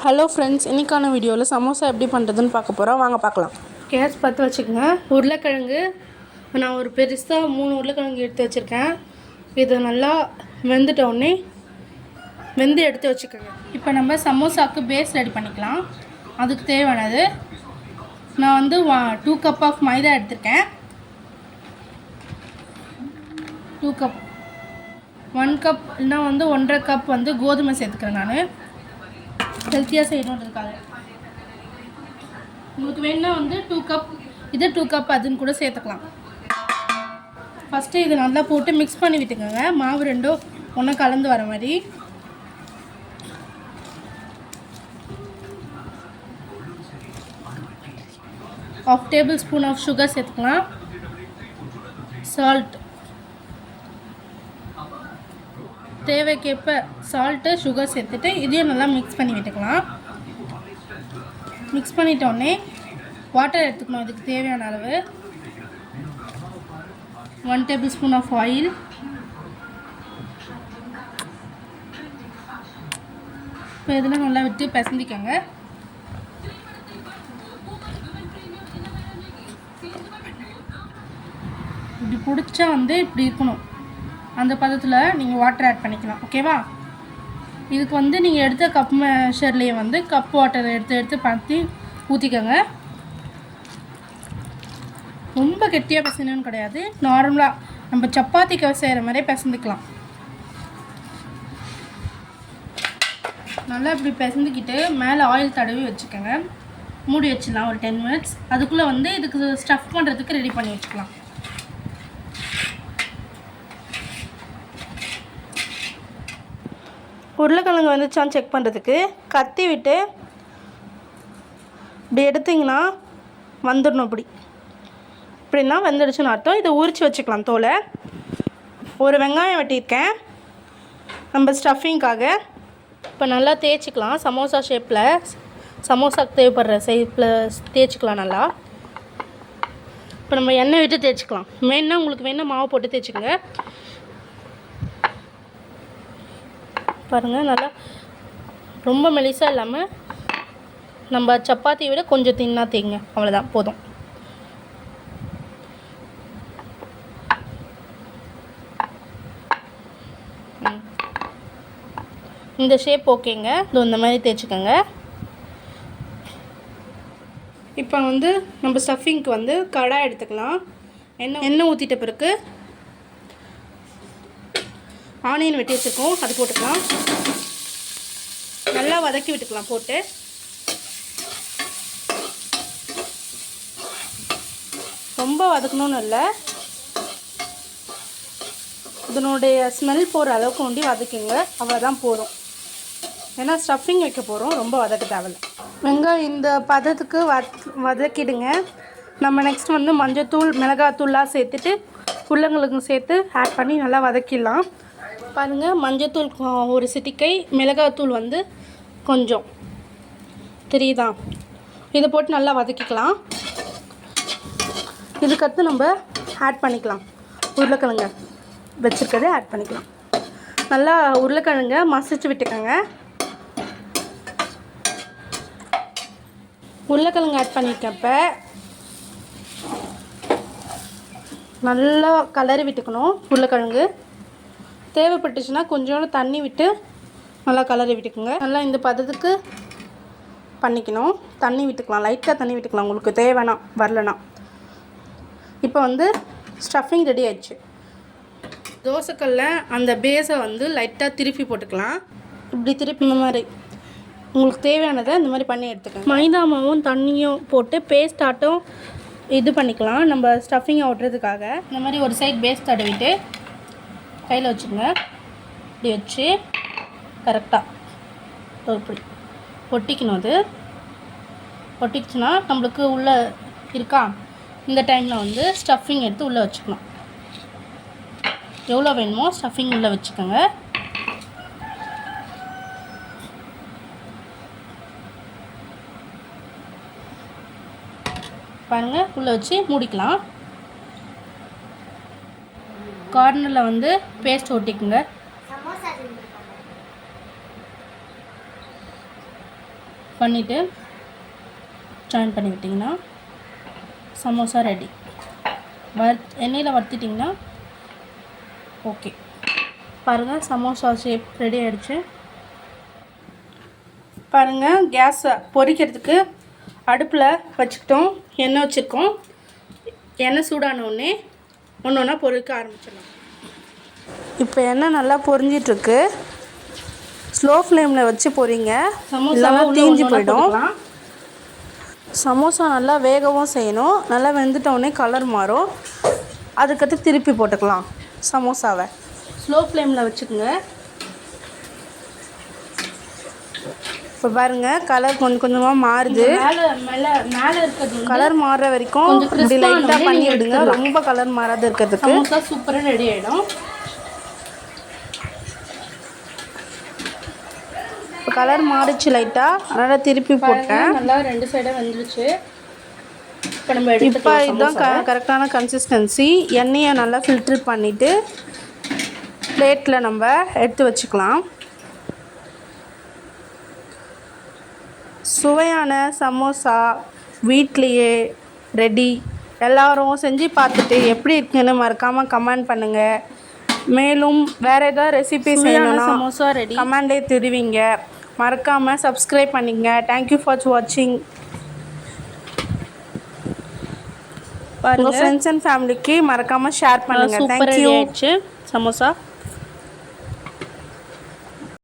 Hello friends, இன்றைக்கான வீடியோவில் சமோசா எப்படி பண்ணுறதுன்னு பார்க்க போகிறோம். வாங்க பார்க்கலாம். கேஸ் பற்ற வச்சுக்கோங்க. உருளைக்கிழங்கு நான் ஒரு பெருசாக 3 உருளைக்கிழங்கு எடுத்து வச்சுருக்கேன். இதை நல்லா வெந்துட்டோடனே எடுத்து வச்சுக்கோங்க. இப்போ நம்ம சமோசாவுக்கு பேஸ் ரெடி பண்ணிக்கலாம். அதுக்கு தேவையானது நான் வந்து 2 கப் ஆஃப் மைதா எடுத்திருக்கேன். 2 கப் 1 கப் இல்லைனா வந்து 1.5 கப் வந்து கோதுமை சேர்த்துக்கிறேன். நான் ஹெல்த்தியாக செய்யணுன்றதுக்காக. உங்களுக்கு வேணுன்னா வந்து 2 கப் இது 2 கப் அதுன்னு கூட சேர்த்துக்கலாம். ஃபஸ்ட்டு இதை நல்லா போட்டு மிக்ஸ் பண்ணி விட்டுக்கோங்க. மாவு ரெண்டும் ஒன்றா கலந்து வர மாதிரி. ½ டேபிள் ஸ்பூன் ஆஃப் சுகர் சேர்த்துக்கலாம். சால்ட் தேவைக்கேற்ப சால்ட்டு சுகர் சேர்த்துட்டு இதையும் நல்லா மிக்ஸ் பண்ணி விட்டுக்கலாம். மிக்ஸ் பண்ணிட்டோடனே வாட்டர் எடுத்துக்கணும். இதுக்கு தேவையான அளவு 1 டேபிள் ஸ்பூன் ஆஃப் ஆயில், இப்போ இதெல்லாம் நல்லா விட்டு பிசைஞ்சிக்கோங்க. இப்படி பிடிச்சா வந்து இப்படி இருக்கணும். அந்த பதத்தில் நீங்கள் வாட்டர் ஆட் பண்ணிக்கலாம். ஓகேவா? இதுக்கு வந்து நீங்கள் எடுத்த கப் மெஷர்லேயே வந்து கப் வாட்டர் எடுத்து பார்த்து ஊற்றிக்கோங்க. ரொம்ப கெட்டியாக பிசையணும்னு கிடையாது. நார்மலாக நம்ம சப்பாத்திக்கு செய்கிற மாதிரியே பிசைஞ்சிக்கலாம். நல்லா இப்படி பிசைஞ்சிக்கிட்டு மேலே ஆயில் தடவி வச்சுக்கோங்க. மூடி வச்சிடலாம் ஒரு 10 மினிட்ஸ். அதுக்குள்ளே வந்து இதுக்கு ஸ்டஃப் பண்ணுறதுக்கு ரெடி பண்ணி வச்சுக்கலாம். உருளைக்கிழங்கு வந்துச்சான்னு செக் பண்ணுறதுக்கு கத்தி விட்டு இப்படி எடுத்திங்கன்னா வந்துடணும். இப்படின்னா வெந்துடுச்சுன்னு அர்த்தம். இதை உரித்து வச்சுக்கலாம் தோலை. ஒரு வெங்காயம் வெட்டியிருக்கேன் நம்ம ஸ்டஃபிங்காக. இப்போ நல்லா தேய்ச்சிக்கலாம். சமோசா ஷேப்பில், சமோசாக்கு தேவைப்படுற ஷேப்பில் தேய்ச்சிக்கலாம் நல்லா. இப்போ நம்ம எண்ணெய் விட்டு தேய்ச்சிக்கலாம். வேணுன்னா உங்களுக்கு வேணால் மாவு போட்டு தேய்ச்சிக்கோங்க. பாருங்கள், நல்லா ரொம்ப மெலிசாக இல்லாமல் நம்ம சப்பாத்தியை விட கொஞ்சம் தின்னாக தேய்ங்க. அவ்வளோதான், போதும். இந்த ஷேப் ஓகேங்க. இந்த மாதிரி தேய்ச்சிக்கோங்க. இப்போ வந்து நம்ம ஸ்டஃபிங்க்கு வந்து கடாய் எடுத்துக்கலாம். எண்ணெய் ஊற்றிட்ட பிறகு ஆனியன் வெட்டி வச்சுருக்கோம், அது போட்டுக்கலாம். நல்லா வதக்கி விட்டுக்கலாம். போட்டு ரொம்ப வதக்கணும்னு இல்லை, இதனுடைய ஸ்மெல் போகிற அளவுக்கு ஒண்டி வதக்கிங்க. அவ்வளோதான் போதும். ஏன்னா ஸ்டஃபிங் வைக்க போகிறோம், ரொம்ப வதக்க தேவையில்லை. வெங்காயம் இந்த பதத்துக்கு வதக்கிடுங்க. நம்ம நெக்ஸ்ட் வந்து மஞ்சத்தூள் மிளகாத்தூள்லாம் சேர்த்துட்டு உருளைக்கிழங்கு சேர்த்து ஆட் பண்ணி நல்லா வதக்கிடலாம். பாருங்கள், மஞ்சத்தூள் ஒரு சிட்டிக்கை, மிளகாத்தூள் வந்து கொஞ்சம் தெரியுதா. இதை போட்டு நல்லா வதக்கிக்கலாம். இதுக்கடுத்து நம்ம ஆட் பண்ணிக்கலாம். உருளைக்கிழங்க வச்சுருக்கதே ஆட் பண்ணிக்கலாம். நல்லா உருளைக்கிழங்க மசிச்சு விட்டுக்கோங்க. உருளைக்கிழங்கு ஆட் பண்ணியிருக்கப்ப நல்லா கலரி விட்டுக்கணும். உருளைக்கிழங்கு தேவைப்பட்டுச்சுன்னா கொஞ்சோண்டு தண்ணி விட்டு நல்லா கலரி விட்டுக்குங்க. நல்லா இந்த பதத்துக்கு பண்ணிக்கணும். தண்ணி விட்டுக்கலாம், லைட்டாக தண்ணி விட்டுக்கலாம் உங்களுக்கு தேவைன்னா, வரலனா. இப்போ வந்து ஸ்டஃபிங் ரெடி ஆயிடுச்சு. தோசைக்கல்ல அந்த பேஸை வந்து லைட்டாக திருப்பி போட்டுக்கலாம். இப்படி திருப்பி இந்த மாதிரி உங்களுக்கு தேவையானதை இந்த மாதிரி பண்ணி எடுத்துக்கோங்க. மைதா மாவும் தண்ணியும் போட்டு பேஸ்ட் ஆட்டம் இது பண்ணிக்கலாம். நம்ம ஸ்டஃபிங்கை ஒட்டுறதுக்காக இந்த மாதிரி ஒரு சைட் பேஸ்ட் தடவிட்டு கையில் வச்சுக்கோங்க. இப்படி வச்சு கரெக்டாக இப்படி ஒட்டிக்கணும். அது ஒட்டிக்கிச்சுன்னா நம்மளுக்கு உள்ளே இருக்கா, இந்த டைமில் வந்து ஸ்டஃபிங் எடுத்து உள்ளே வச்சுக்கணும். எவ்வளோ வேணுமோ ஸ்டஃபிங் உள்ளே வச்சுக்கோங்க. பாருங்கள், உள்ளே வச்சு மூடிக்கலாம். கார்னரில் வந்து பேஸ்ட் ஒட்டிக்குங்க. பண்ணிவிட்டு ஜாயின் பண்ணி விட்டிங்கன்னா சமோசா ரெடி. எண்ணெயில் வறுத்திட்டிங்கன்னா ஓகே. பாருங்கள் சமோசா ஷேப் ரெடி ஆகிடுச்சு. பாருங்கள் கேஸை பொரிக்கிறதுக்கு அடுப்பில் வச்சுக்கிட்டோம், எண்ணெய் வச்சுருக்கோம். எண்ணெய் சூடானோடனே ஒன்று ஒன்றா பொரிக்க ஆரம்பிச்சிடலாம். இப்போ எண்ணெய் நல்லா பொரிஞ்சிட்ருக்கு. ஸ்லோ ஃப்ளேமில் வச்சு பொரிங்க, இல்லைன்னா தீஞ்சு போயிடும். சமோசா நல்லா வேகவும் செய்யணும். நல்லா வெந்துட்டோடனே கலர் மாறும். அதுக்கடுத்து திருப்பி போட்டுக்கலாம் சமோசாவை. ஸ்லோ ஃப்ளேமில் வச்சுக்கோங்க. இப்போ பாருங்கள் கலர் கொஞ்சம் கொஞ்சமாக மாறுது. மேலே இருக்கிறது கலர் மாறுற வரைக்கும் இப்படி லைட்டாக பண்ணி விடுங்க. ரொம்ப கலர் மாறாத இருக்கிறதுக்கு சமோசா சூப்பராக ரெடி ஆகிடும். இப்போ கலர் மாறிச்சு லைட்டாக, அதனால் திருப்பி போட்டேன். நல்லா 2 சைடாக வந்துருச்சு. இப்போ இதுதான் கரெக்டான கன்சிஸ்டன்சி. எண்ணெயை நல்லா ஃபில்ட்ரு பண்ணிவிட்டு பிளேட்டில் நம்ம எடுத்து வச்சுக்கலாம். சுவையான சமோசா வீட்லேயே ரெடி. எல்லோரும் செஞ்சு பார்த்துட்டு எப்படி இருக்குன்னு மறக்காமல் கமெண்ட் பண்ணுங்கள். மேலும் வேறு ஏதாவது ரெசிபி செய்யணும்னா சமோசா ரெடி கமெண்டே தெரிவிங்க. மறக்காமல் சப்ஸ்கிரைப் பண்ணிங்க. தேங்க்யூ ஃபார் வாட்சிங். உங்கள் ஃப்ரெண்ட்ஸ் அண்ட் ஃபேமிலிக்கு மறக்காமல் ஷேர் பண்ணுங்கள். தேங்க்யூ. சமோசா